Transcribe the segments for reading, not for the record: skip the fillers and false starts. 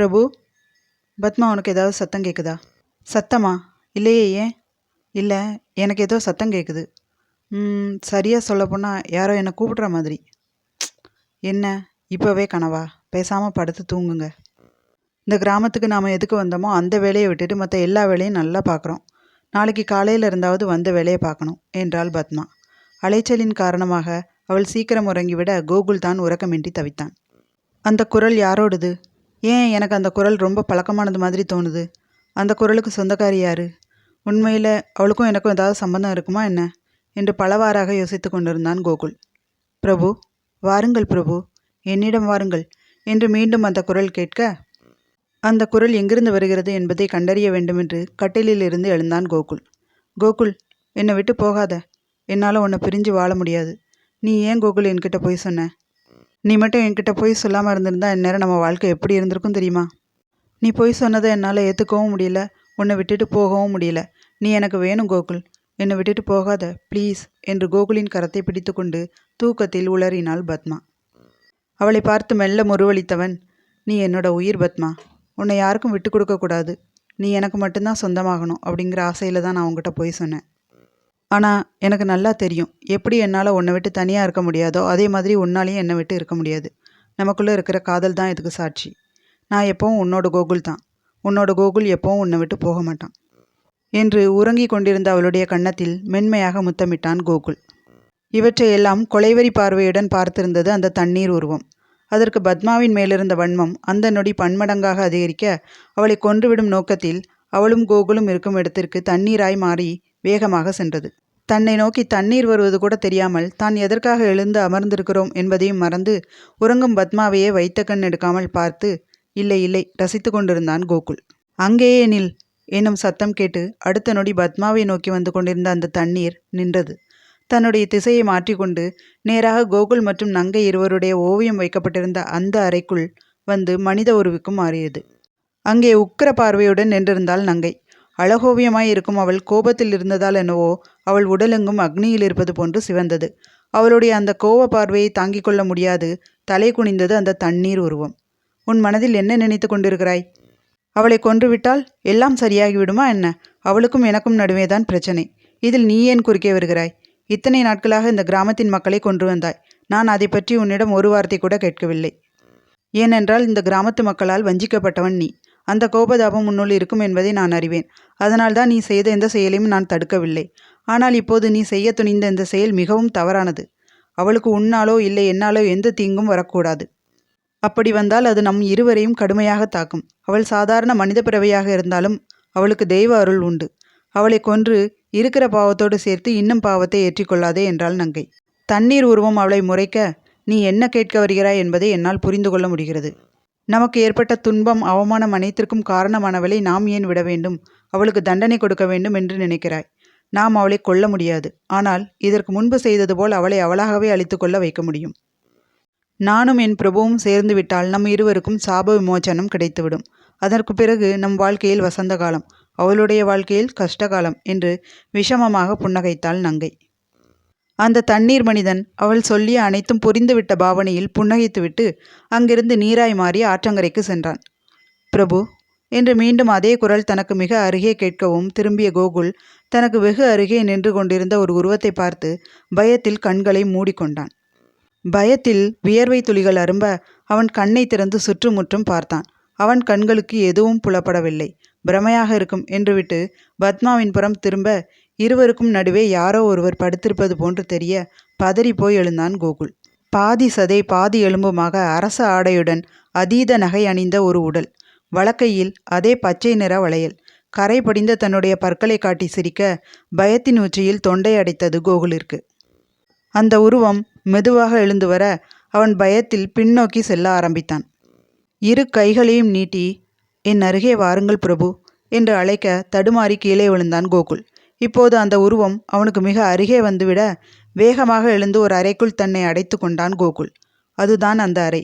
பிரபு, பத்மா உனக்கு ஏதாவது சத்தம் கேட்குதா? சத்தமா? இல்லையே, ஏன்? இல்லை, எனக்கு ஏதோ சத்தம் கேட்குது. சரியாக சொல்லப்போனால் யாரோ என்னை கூப்பிடுற மாதிரி. என்ன, இப்போவே கனவா? பேசாமல் படுத்து தூங்குங்க. இந்த கிராமத்துக்கு நாம் எதுக்கு வந்தோமோ அந்த வேலையை விட்டுட்டு மற்ற எல்லா வேலையும் நல்லா பார்க்குறோம். நாளைக்கு காலையில் இருந்தாவது வந்த வேலையை பார்க்கணும் என்றாள் பத்மா. அலைச்சலின் காரணமாக அவள் சீக்கிரம் உறங்கிவிட கோகுல் தான் உறக்கமின்றி தவித்தான். அந்த குரல் யாரோடுது? ஏன் எனக்கு அந்த குரல் ரொம்ப பழக்கமானது மாதிரி தோணுது? அந்த குரலுக்கு சொந்தக்காரி யாரு? உண்மையில் அவளுக்கும் எனக்கும் ஏதாவது சம்பந்தம் இருக்குமா என்ன என்று பலவாறாக யோசித்து கொண்டிருந்தான் கோகுல். பிரபு, வாருங்கள் பிரபு, என்னிடம் வாருங்கள் என்று மீண்டும் அந்த குரல் கேட்க, அந்த குரல் எங்கிருந்து வருகிறது என்பதை கண்டறிய வேண்டுமென்று கட்டிலில் இருந்து எழுந்தான் கோகுல். கோகுல், என்னை விட்டு போகாத. என்னால் உன்னை பிரிஞ்சு வாழ முடியாது. நீ ஏன் கோகுல் என்கிட்ட போய் சொன்ன? நீ மட்டும் என்கிட்ட போய் சொல்லாமல் இருந்திருந்தா இந்நேரம் நம்ம வாழ்க்கை எப்படி இருந்திருக்கும் தெரியுமா? நீ போய் சொன்னதை என்னால் ஏற்றுக்கவும் முடியல, உன்னை விட்டுட்டு போகவும் முடியல. நீ எனக்கு வேணும் கோகுல், என்னை விட்டுட்டு போகாத ப்ளீஸ் என்று கோகுலின் கரத்தை பிடித்து கொண்டு தூக்கத்தில் உளறினாள் பத்மா. அவளை பார்த்து மெல்ல முறுவலித்தவன், நீ என்னோட உயிர் பத்மா, உன்னை யாருக்கும் விட்டு கொடுக்கக்கூடாது. நீ எனக்கு மட்டும்தான் சொந்தமாகணும் அப்படிங்கிற ஆசையில் தான் நான் உங்ககிட்ட போய் சொன்னேன். ஆனால் எனக்கு நல்லா தெரியும், எப்படி என்னால் உன்னை விட்டு தனியாக இருக்க முடியாதோ அதே மாதிரி உன்னாலையும் என்னை விட்டு இருக்க முடியாது. நமக்குள்ளே இருக்கிற காதல் தான் இதுக்கு சாட்சி. நான் எப்போவும் உன்னோட கோகுல் தான். உன்னோட கோகுல் எப்போவும் உன்னை விட்டு போக மாட்டான் என்று உறங்கி கொண்டிருந்த அவளுடைய கன்னத்தில் மென்மையாக முத்தமிட்டான் கோகுல். இவற்றையெல்லாம் கொலைவெறி பார்வையுடன் பார்த்திருந்தது அந்த தண்ணீர் உருவம். அதற்கு பத்மாவின் மேலிருந்த வன்மம் அந்த நொடி பன்மடங்காக அதிகரிக்க, அவளை கொன்றுவிடும் நோக்கத்தில் அவளும் கோகுலும் இருக்கும் இடத்திற்கு தண்ணீராய் மாறி வேகமாக சென்றது. தன்னை நோக்கி தண்ணீர் வருவது கூட தெரியாமல் தான் எதற்காக எழுந்து அமர்ந்திருக்கிறோம் என்பதையும் மறந்து உறங்கும் பத்மாவையே வைத்த கண் எடுக்காமல் பார்த்து இல்லை இல்லை ரசித்து கொண்டிருந்தான் கோகுல். அங்கேயே நில் என்னும் சத்தம் கேட்டு அடுத்த நொடி பத்மாவை நோக்கி வந்து கொண்டிருந்த அந்த தண்ணீர் நின்றது. தன்னுடைய திசையை மாற்றிக்கொண்டு நேராக கோகுல் மற்றும் நங்கை இருவருடைய ஓவியம் வைக்கப்பட்டிருந்த அந்த அறைக்குள் வந்து மனித உருவுக்கும் மாறியது. அங்கே உக்கிர பார்வையுடன் நின்றிருந்தாள் நங்கை. அழகோவியமாய் இருக்கும் அவள் கோபத்தில் இருந்ததால் என்னவோ அவள் உடலெங்கும் அக்னியில் இருப்பது போன்று சிவந்தது. அவளுடைய அந்த கோப பார்வையை தாங்கிக் கொள்ள முடியாது தலை குனிந்தது அந்த தண்ணீர் உருவம். உன் மனதில் என்ன நினைத்து கொண்டிருக்கிறாய்? அவளை கொன்றுவிட்டால் எல்லாம் சரியாகி விடுமா என்ன? அவளுக்கும் எனக்கும் நடுவேதான் பிரச்சனை. இதில் நீ ஏன் குறுக்கே வருகிறாய்? இத்தனை நாட்களாக இந்த கிராமத்தின் மக்களை கொன்று வந்தாய். நான் அதை பற்றி உன்னிடம் ஒரு வார்த்தை கூட கேட்கவில்லை. ஏனென்றால் இந்த கிராமத்து மக்களால் வஞ்சிக்கப்பட்டவன் நீ. அந்த கோபதாபம் உன்னுள் இருக்கும் என்பதை நான் அறிவேன். அதனால்தான் நீ செய்த எந்த செயலையும் நான் தடுக்கவில்லை. ஆனால் இப்போது நீ செய்ய துணிந்த இந்த செயல் மிகவும் தவறானது. அவளுக்கு உன்னாலோ இல்லை என்னாலோ எந்த தீங்கும் வரக்கூடாது. அப்படி வந்தால் அது நம் இருவரையும் கடுமையாக தாக்கும். அவள் சாதாரண மனித பிறவையாக இருந்தாலும் அவளுக்கு தெய்வ அருள் உண்டு. அவளை கொன்று இருக்கிற பாவத்தோடு சேர்த்து இன்னும் பாவத்தை ஏற்றிக்கொள்ளாதே என்றாள் நங்கை. தண்ணீர் உருவம் அவளை முறைக்க, நீ என்ன கேட்க வருகிறாய் என்பதை என்னால் புரிந்து கொள்ள முடிகிறது. நமக்கு ஏற்பட்ட துன்பம் அவமானம் அனைத்திற்கும் காரணமானவளை நாம் ஏன் விட வேண்டும்? அவளுக்கு தண்டனை கொடுக்க வேண்டும் என்று நினைக்கிறாய். நாம் அவளை கொல்ல முடியாது. ஆனால் இதற்கு முன்பு செய்தது போல் அவளை அவளாகவே அழித்து கொள்ள வைக்க முடியும். நானும் என் பிரபுவும் சேர்ந்து விட்டால் நம் இருவருக்கும் சாப விமோச்சனம் கிடைத்துவிடும். அதற்கு பிறகு நம் வாழ்க்கையில் வசந்த காலம், அவளுடைய வாழ்க்கையில் கஷ்டகாலம் என்று விஷமமாக புன்னகைத்தாள் நங்கை. அந்த தண்ணீர் மனிதன் அவள் சொல்லிய அனைத்தும் புரிந்துவிட்ட பாவனையில் புன்னகைத்துவிட்டு அங்கிருந்து நீராய் மாறி ஆற்றங்கரைக்கு சென்றான். பிரபு என்று மீண்டும் அதே குரல் தனக்கு மிக அருகே கேட்கவும் திரும்பிய கோகுல் தனக்கு வெகு அருகே நின்று கொண்டிருந்த ஒரு உருவத்தை பார்த்து பயத்தில் கண்களை மூடிக்கொண்டான். பயத்தில் வியர்வை துளிகள் அரும்ப அவன் கண்ணை திறந்து சுற்றுமுற்றும் பார்த்தான். அவன் கண்களுக்கு எதுவும் புலப்படவில்லை. பிரமையாக இருக்கும் என்று விட்டு பத்மாவின் புறம் திரும்ப இருவருக்கும் நடுவே யாரோ ஒருவர் படுத்திருப்பது போன்று தெரிய பதறி போய் எழுந்தான் கோகுல். பாதி சதை பாதி எலும்புமாக அரச ஆடையுடன் அதீத நகை அணிந்த ஒரு உடல், வலக்கையில் அதே பச்சை நிற வளையல். கரை படிந்த தன்னுடைய பற்களை காட்டி சிரிக்க பயத்தின் உச்சியில் தொண்டை அடைத்தது கோகுலிற்கு. அந்த உருவம் மெதுவாக எழுந்து வர அவன் பயத்தில் பின்னோக்கி செல்ல ஆரம்பித்தான். இரு கைகளையும் நீட்டி என் அருகே வாருங்கள் பிரபு என்று அழைக்க தடுமாறி கீழே விழுந்தான் கோகுல். இப்போது அந்த உருவம் அவனுக்கு மிக அருகே வந்துவிட வேகமாக எழுந்து ஒரு அறைக்குள் தன்னை அடைத்து கொண்டான் கோகுல். அதுதான் அந்த அறை,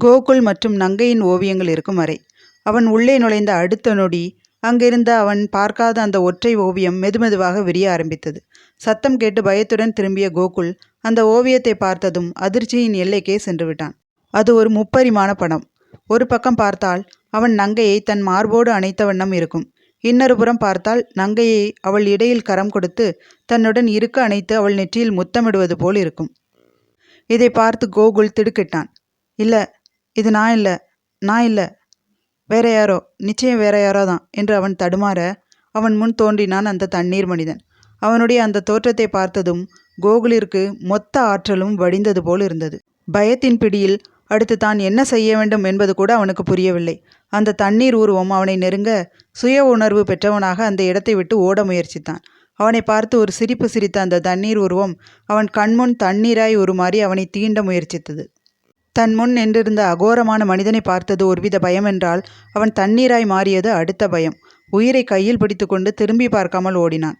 கோகுல் மற்றும் நங்கையின் ஓவியங்கள் இருக்கும் அறை. அவன் உள்ளே நுழைந்த அடுத்த நொடி அங்கிருந்த அவன் பார்க்காத அந்த ஒற்றை ஓவியம் மெதுமெதுவாக விரிய ஆரம்பித்தது. சத்தம் கேட்டு பயத்துடன் திரும்பிய கோகுல் அந்த ஓவியத்தை பார்த்ததும் அதிர்ச்சியின் எல்லைக்கே சென்று விட்டான். அது ஒரு முப்பரிமாண படம். ஒரு பக்கம் பார்த்தால் அவன் நங்கையை தன் மார்போடு அணைத்த வண்ணம் இருக்கும். இன்னொரு புறம் பார்த்தால் நங்கையை அவள் இடையில் கரம் கொடுத்து தன்னுடன் இருக்க அணைத்து அவள் நெற்றியில் முத்தமிடுவது போல் இருக்கும். இதை பார்த்து கோகுல் திடுக்கிட்டான். இல்லை, இது நான் இல்லை, வேற யாரோ, நிச்சயம் வேற யாரோ தான் என்று அவன் தடுமாற அவன் முன் தோன்றினான் அந்த தண்ணீர் மனிதன். அவனுடைய அந்த தோற்றத்தை பார்த்ததும் கோகுலிற்கு மொத்த ஆற்றலும் வடிந்தது போல் இருந்தது. பயத்தின் பிடியில் அடுத்து தான் என்ன செய்ய வேண்டும் என்பது கூட அவனுக்கு புரியவில்லை. அந்த தண்ணீர் உருவம் அவனை நெருங்க சுய உணர்வு பெற்றவனாக அந்த இடத்தை விட்டு ஓட முயற்சித்தான். அவனை பார்த்து ஒரு சிரிப்பு சிரித்த அந்த தண்ணீர் உருவம் அவன் கண்முன் தண்ணீராய் உருமாறி அவனை தீண்ட முயற்சித்தது. தன் முன் நின்றிருந்த அகோரமான மனிதனை பார்த்தது ஒருவித பயம் என்றால், அவன் தண்ணீராய் மாறியது அடுத்த பயம். உயிரை கையில் பிடித்து கொண்டு திரும்பி பார்க்காமல் ஓடினான்.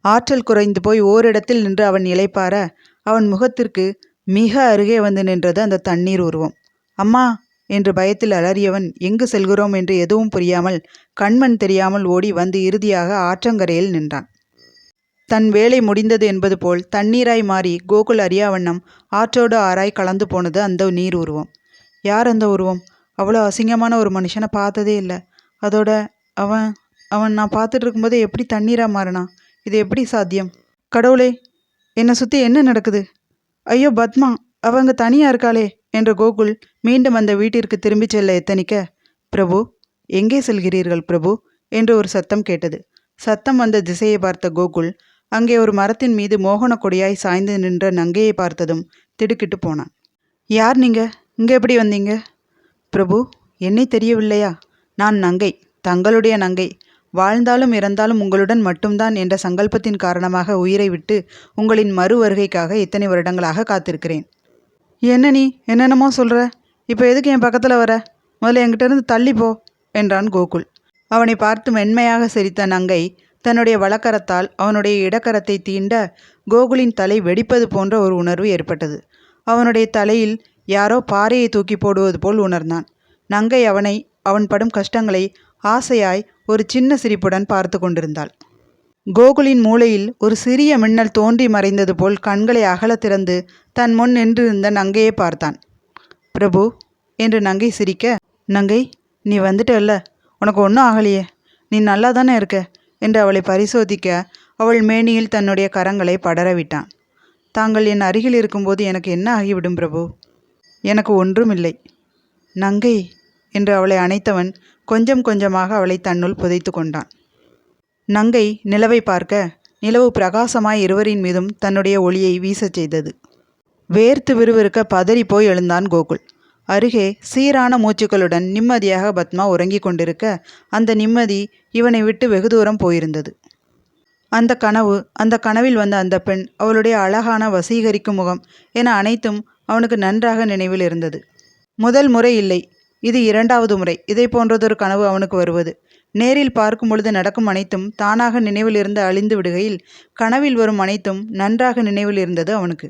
ஆற்றல் குறைந்து போய் ஓரிடத்தில் நின்று அவன் இளைப்பார அவன் முகத்திற்கு மிக அருகே வந்து நின்றது அந்த தண்ணீர் உருவம். அம்மா என்று பயத்தில் அலறியவன் எங்கு செல்கிறோம் என்று எதுவும் புரியாமல் கண்மண் தெரியாமல் ஓடி வந்து இறுதியாக ஆற்றங்கரையில் நின்றான். தன் வேலை முடிந்தது என்பது போல் தண்ணீராய் மாறி கோகுல் அறியாவண்ணம் ஆற்றோடு ஆராய் கலந்து போனது அந்த நீர் உருவம். யார் அந்த உருவம்? அவ்வளோ அசிங்கமான ஒரு மனுஷனை பார்த்ததே இல்லை. அதோட அவன் அவன் நான் பார்த்துட்டு இருக்கும்போதே எப்படி தண்ணீராக மாறினான்? இது எப்படி சாத்தியம்? கடவுளே, என்னை சுற்றி என்ன நடக்குது? ஐயோ பத்மா, அவங்க தனியாக இருக்காளே என்ற கோகுல் மீண்டும் அந்த வீட்டிற்கு திரும்பி செல்ல எத்தனிக்க, பிரபு, எங்கே செல்கிறீர்கள் பிரபு என்று ஒரு சத்தம் கேட்டது. சத்தம் வந்த திசையை பார்த்த கோகுல் அங்கே ஒரு மரத்தின் மீது மோகன கொடியாய் சாய்ந்து நின்ற நங்கையை பார்த்ததும் திடுக்கிட்டு போனான். யார் நீங்க? இங்கே எப்படி வந்தீங்க? பிரபு, என்னை தெரியவில்லையா? நான் நங்கை, தங்களுடைய நங்கை. வாழ்ந்தாலும் இறந்தாலும் உங்களுடன் மட்டும்தான் என்ற சங்கல்பத்தின் காரணமாக உயிரை விட்டு உங்களின் மறு வருகைக்காக இத்தனை வருடங்களாக காத்திருக்கிறேன். என்ன நீ என்னென்னமோ சொல்கிற? இப்போ எதுக்கு என் பக்கத்தில் வர? முதல்ல என்கிட்ட இருந்து தள்ளிப்போ என்றான் கோகுல். அவனை பார்த்து மென்மையாக சிரித்த நங்கை தன்னுடைய வலக்கரத்தால் அவனுடைய இடக்கரத்தை தீண்ட கோகுலின் தலை வெடிப்பது போன்ற ஒரு உணர்வு ஏற்பட்டது. அவனுடைய தலையில் யாரோ பாறையை தூக்கி போடுவது போல் உணர்ந்தான். நங்கை அவன் படும் கஷ்டங்களை ஆசையாய் ஒரு சின்ன சிரிப்புடன் பார்த்து கொண்டிருந்தாள். கோகுலின் மூளையில் ஒரு சிறிய மின்னல் தோன்றி மறைந்தது போல் கண்களை அகல திறந்து தன் முன் நின்றிருந்த நங்கையை பார்த்தான். பிரபு என்று நங்கை சிரிக்க, நங்கை, நீ வந்துட்டல்ல, உனக்கு ஒன்றும் ஆகலையே, நீ நல்லா தானே இருக்க என்று அவளை பரிசோதிக்க அவள் மேனியில் தன்னுடைய கரங்களை படரவிட்டான். தாங்கள் என் அருகில் இருக்கும்போது எனக்கு என்ன ஆகிவிடும் பிரபு? எனக்கு ஒன்றுமில்லை. நங்கை என்று அவளை அணைத்தவன் கொஞ்சம் கொஞ்சமாக அவளை தன்னுள் புதைத்து கொண்டான். நங்கை நிலவை பார்க்க நிலவு பிரகாசமாய் இருவரின் மீதும் தன்னுடைய ஒளியை வீசச் செய்தது. வேர்த்து விறுவிறுக்க பதறி போய் எழுந்தான் கோகுல். அருகே சீரான மூச்சுக்களுடன் நிம்மதியாக பத்மா உறங்கி கொண்டிருக்க அந்த நிம்மதி இவனை விட்டு வெகு தூரம் போயிருந்தது. அந்த கனவில் வந்த அந்த பெண், அவளுடைய அழகான வசீகரிக்கும் முகம் என அனைத்தும் அவனுக்கு நன்றாக நினைவில் இருந்தது. முதல் முறை இல்லை, இது 2வது முறை இதை போன்றதொரு கனவு அவனுக்கு வருவது. நேரில் பார்க்கும் பொழுது நடக்கும் அனைத்தும் தானாக நினைவில் இருந்து அழிந்து விடுகையில் கனவில் வரும் அனைத்தும் நன்றாக நினைவில் இருந்தது அவனுக்கு.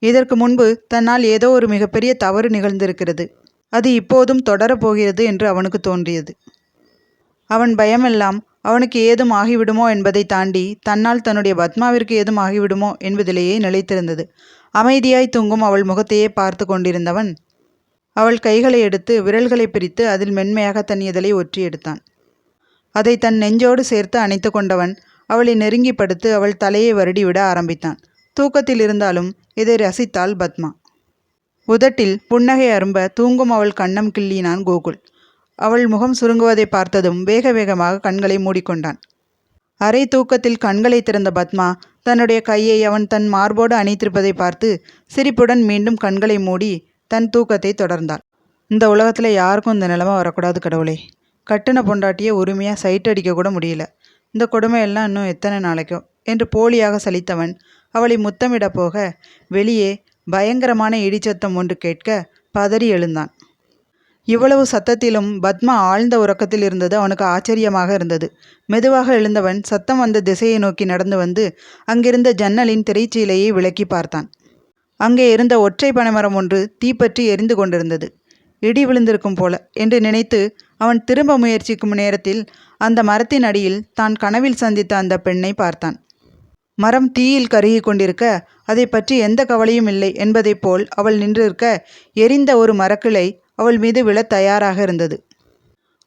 இதற்கு முன்பு தன்னால் ஏதோ ஒரு மிகப்பெரிய தவறு நிகழ்ந்திருக்கிறது. அது இப்போதும் தொடரப்போகிறது என்று அவனுக்கு தோன்றியது. அவன் பயமெல்லாம் அவனுக்கு ஏதும் ஆகிவிடுமோ என்பதை தாண்டி தன்னால் தன்னுடைய பத்மாவிற்கு ஏதும் ஆகிவிடுமோ என்பதிலேயே நிலைத்திருந்தது. அமைதியாய் தூங்கும் அவள் முகத்தையே பார்த்து கொண்டிருந்தவன் அவள் கைகளை எடுத்து விரல்களை பிரித்து அதில் மென்மையாக தன் இதழை ஒற்றி எடுத்தான். அதை தன் நெஞ்சோடு சேர்த்து அணைத்து கொண்டவன் அவளை நெருங்கி படுத்து அவள் தலையை வருடிவிட ஆரம்பித்தான். தூக்கத்தில் இருந்தாலும் இதை ரசித்தாள் பத்மா. உதட்டில் புன்னகை அரும்ப தூங்கும் அவள் கன்னம் கிள்ளினான் கோகுல். அவள் முகம் சுருங்குவதை பார்த்ததும் வேக வேகமாக கண்களை மூடிக்கொண்டான். அரை தூக்கத்தில் கண்களை திறந்த பத்மா தன்னுடைய கையை அவன் தன் மார்போடு அணைத்திருப்பதை பார்த்து சிரிப்புடன் மீண்டும் கண்களை மூடி தன் தூக்கத்தை தொடர்ந்தாள். இந்த உலகத்தில் யாருக்கும் இந்த நிலைமை வரக்கூடாது கடவுளே. கட்டின பொண்டாட்டியை உரிமையாக சைட் அடிக்க கூட முடியல. இந்த கொடுமையெல்லாம் இன்னும் எத்தனை நாளைக்கோ என்று போலியாக சலித்தவன் அவளை முத்தமிட போக வெளியே பயங்கரமான இடிச்சத்தம் ஒன்று கேட்க பதறி எழுந்தான். இவ்வளவு சத்தத்திலும் பத்மா ஆழ்ந்த உறக்கத்தில் இருந்தது அவனுக்கு ஆச்சரியமாக இருந்தது. மெதுவாக எழுந்தவன் சத்தம் வந்த திசையை நோக்கி நடந்து வந்து அங்கிருந்த ஜன்னலின் திரைச்சீலையை விலக்கி பார்த்தான். அங்கே இருந்த ஒற்றை பனைமரம் ஒன்று தீப்பற்றி எரிந்து கொண்டிருந்தது. இடி விழுந்திருக்கும் போல என்று நினைத்து அவன் திரும்ப முயற்சிக்கும் நேரத்தில் அந்த மரத்தின் அடியில் தான் கனவில் சந்தித்த அந்த பெண்ணை பார்த்தான். மரம் தீயில் கருகி கொண்டிருக்க அதை பற்றி எந்த கவலையும் இல்லை என்பதைப் போல் அவள் நின்றிருக்க எரிந்த ஒரு மரக்கிளை அவள் மீது விழத் தயாராக இருந்தது.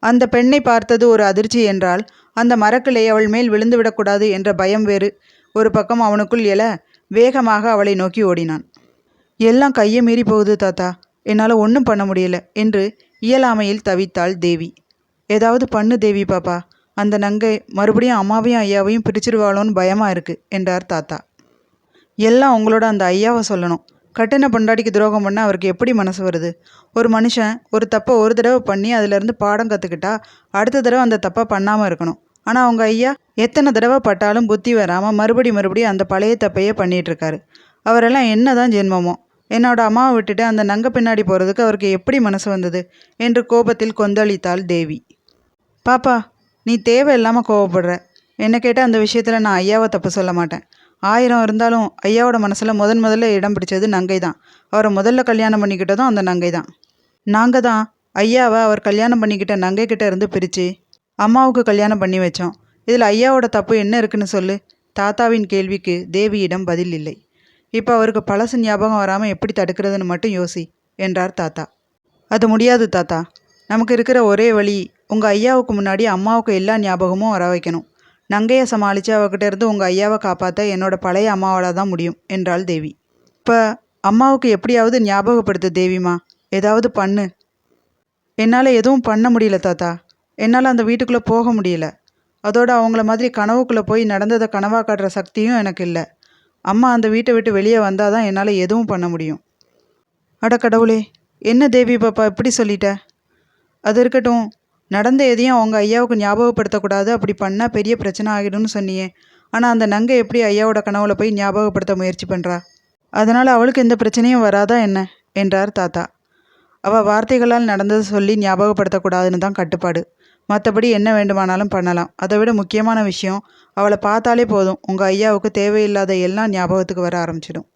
அந்த பெண்ணை பார்த்தது ஒரு அதிர்ச்சி என்றால், அந்த மரக்கிளை அவள் மேல் விழுந்துவிடக்கூடாது என்ற பயம் வேறு ஒரு பக்கம் அவனுக்குள் எழ வேகமாக அவளை நோக்கி ஓடினான். எல்லாம் கையை மீறி போகுது தாத்தா, என்னால் ஒன்றும் பண்ண முடியல என்று இயலாமையில் தவித்தாள் தேவி. ஏதாவது பண்ணு தேவி பாப்பா, அந்த நங்கை மறுபடியும் அம்மாவையும் ஐயாவையும் பிரிச்சிருவாளோன்னு பயமாக இருக்கு என்றார் தாத்தா. எல்லாம் உங்களோட அந்த ஐயாவை சொல்லணும். கட்டின பொண்டாட்டிக்கு துரோகம் பண்ண அவருக்கு எப்படி மனசு வருது? ஒரு மனுஷன் ஒரு தப்பை ஒரு தடவை பண்ணி அதிலேருந்து பாடம் கற்றுக்கிட்டா அடுத்த தடவை அந்த தப்பை பண்ணாமல் இருக்கணும். ஆனால் அவங்க ஐயா எத்தனை தடவை பட்டாலும் புத்தி வராமல் மறுபடியும் அந்த பழைய தப்பையே பண்ணிகிட்ருக்காரு. அவரெல்லாம் என்ன தான் ஜென்மமோ. என்னோட அம்மாவை விட்டுட்டு அந்த நங்கை பின்னாடி போகிறதுக்கு அவருக்கு எப்படி மனசு வந்தது என்று கோபத்தில் கொந்தளித்தாள் தேவி. பாப்பா, நீ தேவையில்லாமல் கோவப்படுற. என்ன கேட்டால் அந்த விஷயத்தில் நான் ஐயாவை தப்பு சொல்ல மாட்டேன். 1000 இருந்தாலும் ஐயாவோட மனசில் முதல்ல இடம் பிடிச்சது நங்கை தான். அவரை முதல்ல கல்யாணம் பண்ணிக்கிட்டதும் அந்த நங்கை தான். நாங்கள் தான் ஐயாவை அவர் கல்யாணம் பண்ணிக்கிட்ட நங்கைக்கிட்ட இருந்து பிரித்து அம்மாவுக்கு கல்யாணம் பண்ணி வச்சோம். இதில் ஐயாவோட தப்பு என்ன இருக்குன்னு சொல்லு. தாத்தாவின் கேள்விக்கு தேவியிடம் பதில் இல்லை. இப்போ அவருக்கு பழசு ஞாபகம் வராமல் எப்படி தடுக்கிறதுன்னு மட்டும் யோசி என்றார் தாத்தா. அது முடியாது தாத்தா. நமக்கு இருக்கிற ஒரே வழி உங்கள் ஐயாவுக்கு முன்னாடி அம்மாவுக்கு எல்லா ஞாபகமும் வர வைக்கணும். நங்கையை சமாளித்து அவகிட்ட இருந்து உங்கள் ஐயாவை காப்பாற்ற என்னோட பழைய அம்மாவால் தான் முடியும் என்றாள் தேவி. இப்போ அம்மாவுக்கு எப்படியாவது ஞாபகப்படுத்து தேவிமா, ஏதாவது பண்ணு. என்னால் எதுவும் பண்ண முடியல தாத்தா. என்னால் அந்த வீட்டுக்குள்ளே போக முடியல. அதோட அவங்கள மாதிரி கனவுக்குள்ளே போய் நடந்ததை கனவாக காட்டுற சக்தியும் எனக்கு இல்லை. அம்மா அந்த வீட்டை விட்டு வெளியே வந்தால் தான் என்னால் எதுவும் பண்ண முடியும். அட கடவுளே, என்ன தேவி பாப்பா இப்படி சொல்லிட்ட? அது இருக்கட்டும், நடந்த எதையும் அவங்க ஐயாவுக்கு ஞாபகப்படுத்தக்கூடாது, அப்படி பண்ணால் பெரிய பிரச்சனை ஆகிடும்னு சொன்னியே. ஆனால் அந்த நங்கை எப்படி ஐயாவோட கனவுல போய் ஞாபகப்படுத்த முயற்சி பண்ணுறா? அதனால் அவளுக்கு எந்த பிரச்சனையும் வராதா என்ன என்றார் தாத்தா. அவள் வார்த்தைகளால் நடந்ததை சொல்லி ஞாபகப்படுத்தக்கூடாதுன்னு தான் கட்டுப்பாடு. மற்றபடி என்ன வேண்டுமானாலும் பண்ணலாம். அதை விட முக்கியமான விஷயம், அவளை பார்த்தாலே போதும் உங்கள் ஐயாவுக்கு தேவையில்லாத எல்லாம் ஞாபகத்துக்கு வர ஆரம்பிச்சிடும்.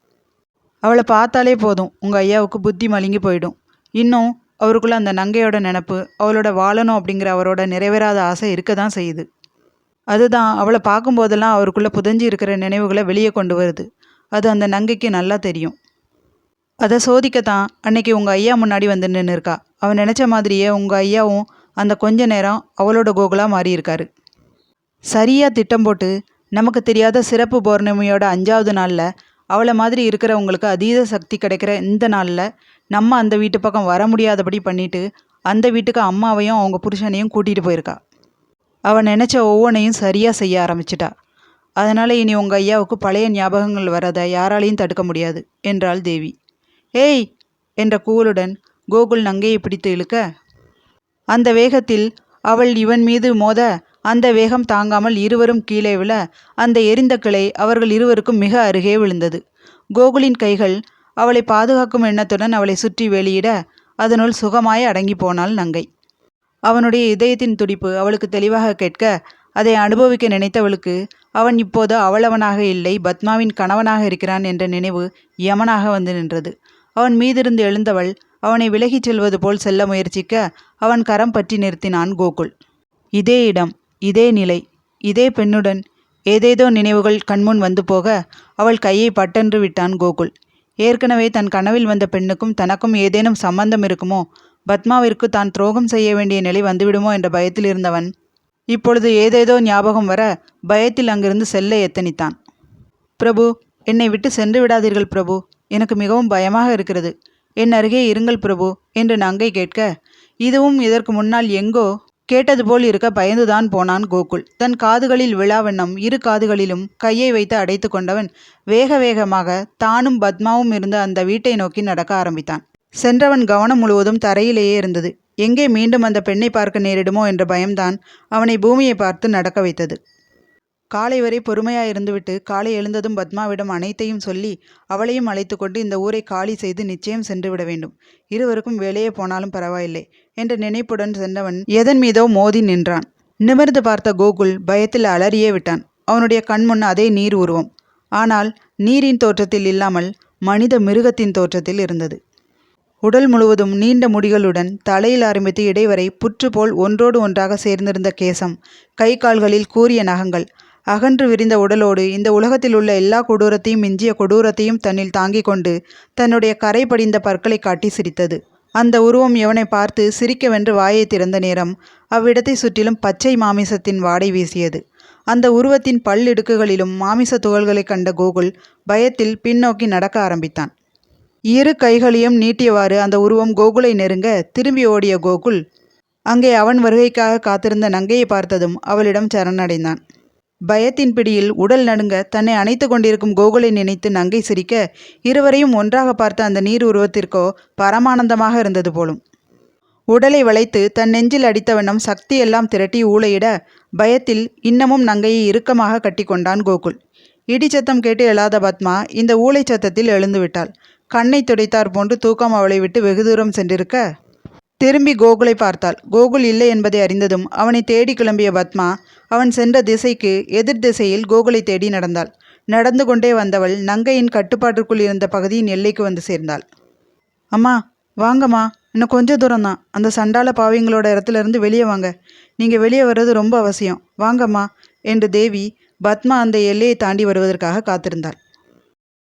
அவளை பார்த்தாலே போதும் உங்கள் ஐயாவுக்கு புத்தி மழுங்கி போயிடும். இன்னும் அவருக்குள்ள அந்த நங்கையோட நினப்பு, அவளோட வாழணும் அப்படிங்கிற அவரோட நிறைவேறாத ஆசை இருக்க தான் செய்யுது. அதுதான் அவளை பார்க்கும்போதெல்லாம் அவருக்குள்ளே புதஞ்சி இருக்கிற நினைவுகளை வெளியே கொண்டு வருது. அது அந்த நங்கைக்கு நல்லா தெரியும். அதை சோதிக்கத்தான் அன்னைக்கு உங்கள் ஐயா முன்னாடி வந்து நின்று இருக்கா. அவன் நினச்ச மாதிரியே உங்கள் ஐயாவும் அந்த கொஞ்ச நேரம் அவளோட கோகுலாக மாறியிருக்காரு. சரியாக திட்டம் போட்டு நமக்கு தெரியாத சிறப்பு பௌர்ணமியோட 5வது நாளில் அவளை மாதிரி இருக்கிறவங்களுக்கு அதீத சக்தி கிடைக்கிற இந்த நாளில் நம்ம அந்த வீட்டு பக்கம் வர முடியாதபடி பண்ணிட்டு அந்த வீட்டுக்கு அம்மாவையும் அவங்க புருஷனையும் கூட்டிகிட்டு போயிருக்கா. அவன் நினச்ச ஒவ்வொன்றையும் சரியாக செய்ய ஆரம்பிச்சிட்டா. அதனால் இனி உங்கள் ஐயாவுக்கு பழைய ஞாபகங்கள் வரதை யாராலையும் தடுக்க முடியாது என்றாள் தேவி. ஏய் என்ற கூவலுடன் கோகுல் நங்கையை பிடித்து இழுக்க, அந்த வேகத்தில் அவள் இவன் மீது மோத அந்த வேகம் தாங்காமல் இருவரும் கீழே விழ அந்த எரிந்த கிளை அவர்கள் இருவருக்கும் மிக அருகே விழுந்தது. கோகுலின் கைகள் அவளை பாதுகாக்கும் எண்ணத்துடன் அவளை சுற்றி வெளியிட அதனுள் சுகமாய் அடங்கி போனாள் நங்கை. அவனுடைய இதயத்தின் துடிப்பு அவளுக்கு தெளிவாக கேட்க, அதை அனுபவிக்க நினைத்தவளுக்கு அவன் இப்போது அவளவனாக இல்லை, பத்மாவின் கணவனாக இருக்கிறான் என்ற நினைவு யமனாக வந்து நின்றது. அவன் மீதிருந்து எழுந்தவள் அவனை விலகிச் செல்வது போல் செல்ல முயற்சிக்க அவன் கரம் பற்றி நிறுத்தினான் கோகுல். இதே இடம், இதே நிலை, இதே பெண்ணுடன் ஏதேதோ நினைவுகள் கண்முன் வந்து போக அவள் கையை பட்டென்று விட்டான் கோகுல். ஏற்கனவே தன் கனவில் வந்த பெண்ணுக்கும் தனக்கும் ஏதேனும் சம்பந்தம் இருக்குமோ, பத்மாவிற்கு தான் துரோகம் செய்ய வேண்டிய நிலை வந்துவிடுமோ என்ற பயத்தில் இருந்தவன் இப்பொழுது ஏதேதோ ஞாபகம் வர பயத்தில் அங்கிருந்து செல்ல எத்தனித்தான். பிரபு, என்னை விட்டு சென்று விடாதீர்கள் பிரபு, எனக்கு மிகவும் பயமாக இருக்கிறது, என் அருகே இருங்கள் பிரபு என்று நங்கை கேட்க, இதுவும் இதற்கு முன்னால் எங்கோ கேட்டது போல் இருக்க பயந்துதான் போனான் கோகுல். தன் காதுகளில் விழாவண்ணம் இரு காதுகளிலும் கையை வைத்து அடைத்து கொண்டவன் வேக வேகமாக தானும் பத்மாவும் இருந்த அந்த வீட்டை நோக்கி நடக்க ஆரம்பித்தான். சென்றவன் கவனம் முழுவதும் தரையிலேயே இருந்தது. எங்கே மீண்டும் அந்த பெண்ணை பார்க்க நேரிடுமோ என்ற பயம்தான் அவனை பூமியை பார்த்து நடக்க வைத்தது. காலை வரை பொறுமையாக இருந்துவிட்டு காலை எழுந்ததும் பத்மாவிடம் அனைத்தையும் சொல்லி அவளையும் அழைத்து கொண்டு இந்த ஊரை காலி செய்து நிச்சயம் சென்று விட வேண்டும். இருவருக்கும் வெளியே போனாலும் பரவாயில்லை என்ற நினைப்புடன் சென்றவன் எதன் மீதோ மோதி நின்றான். நிமிர்ந்து பார்த்த கோகுல் பயத்தில் அலறியே விட்டான். அவனுடைய கண்முன் அதே நீர் உருவம், ஆனால் நீரின் தோற்றத்தில் இல்லாமல் மனித மிருகத்தின் தோற்றத்தில் இருந்தது. உடல் முழுவதும் நீண்ட முடிகளுடன் தலையில் ஆரம்பித்து இடைவரை புற்று போல் ஒன்றோடு ஒன்றாக சேர்ந்திருந்த கேசம், கை கால்களில் கூரிய நகங்கள், அகன்று விரிந்த உடலோடு இந்த உலகத்தில் உள்ள எல்லா கொடூரத்தையும் மிஞ்சிய கொடூரத்தையும் தன்னில் தாங்கிக் கொண்டு தன்னுடைய கரை படிந்த பற்களை காட்டி சிரித்தது. அந்த உருவம் எவனை பார்த்து சிரிக்கவென்று வாயை திறந்த நேரம் அவ்விடத்தை சுற்றிலும் பச்சை மாமிசத்தின் வாடை வீசியது. அந்த உருவத்தின் பல்லிடுக்குகளிலும் மாமிச துகள்களைக் கண்ட கோகுல் பயத்தில் பின்னோக்கி நடக்க ஆரம்பித்தான். இரு கைகளையும் நீட்டியவாறு அந்த உருவம் கோகுலை நெருங்க திரும்பி ஓடிய கோகுல் அங்கே அவன் வருகைக்காக காத்திருந்த நங்கையை பார்த்ததும் அவளிடம் சரணடைந்தான். பயத்தின் பிடியில் உடல் நடுங்க தன்னை அணைத்து கொண்டிருக்கும் கோகுலை நினைத்து நங்கை சிரிக்க, இருவரையும் ஒன்றாக பார்த்த அந்த நீர் உருவத்திற்கோ பரமானந்தமாக இருந்தது போலும். உடலை வளைத்து தன் நெஞ்சில் அடித்த வண்ணம் சக்தியெல்லாம் திரட்டி ஊளையிட பயத்தில் இன்னமும் நங்கையை இறுக்கமாக கட்டி கொண்டான் கோகுல். இடிச்சத்தம் கேட்டு எழாத பத்மா இந்த ஊளை சத்தத்தில் எழுந்து விட்டாள். கண்ணை துடைத்தார் போன்று தூக்கம் அவளை விட்டு வெகு தூரம் சென்றிருக்க திரும்பி கோகுலை பார்த்தாள். கோகுல் இல்லை என்பதை அறிந்ததும் அவனை தேடி கிளம்பிய பத்மா அவன் சென்ற திசைக்கு எதிர் திசையில் கோகுலை தேடி நடந்தாள். நடந்து கொண்டே வந்தவள் நங்கையின் கட்டுப்பாட்டிற்குள் இருந்த பகுதியின் எல்லைக்கு வந்து சேர்ந்தாள். அம்மா வாங்கம்மா, இன்னும் கொஞ்சம் தூரம்தான். அந்த சண்டால பாவிங்களோட இடத்துலேருந்து வெளியே வாங்க. நீங்கள் வெளியே வர்றது ரொம்ப அவசியம். வாங்கம்மா என்று தேவி பத்மா அந்த எல்லையை தாண்டி வருவதற்காக காத்திருந்தாள்.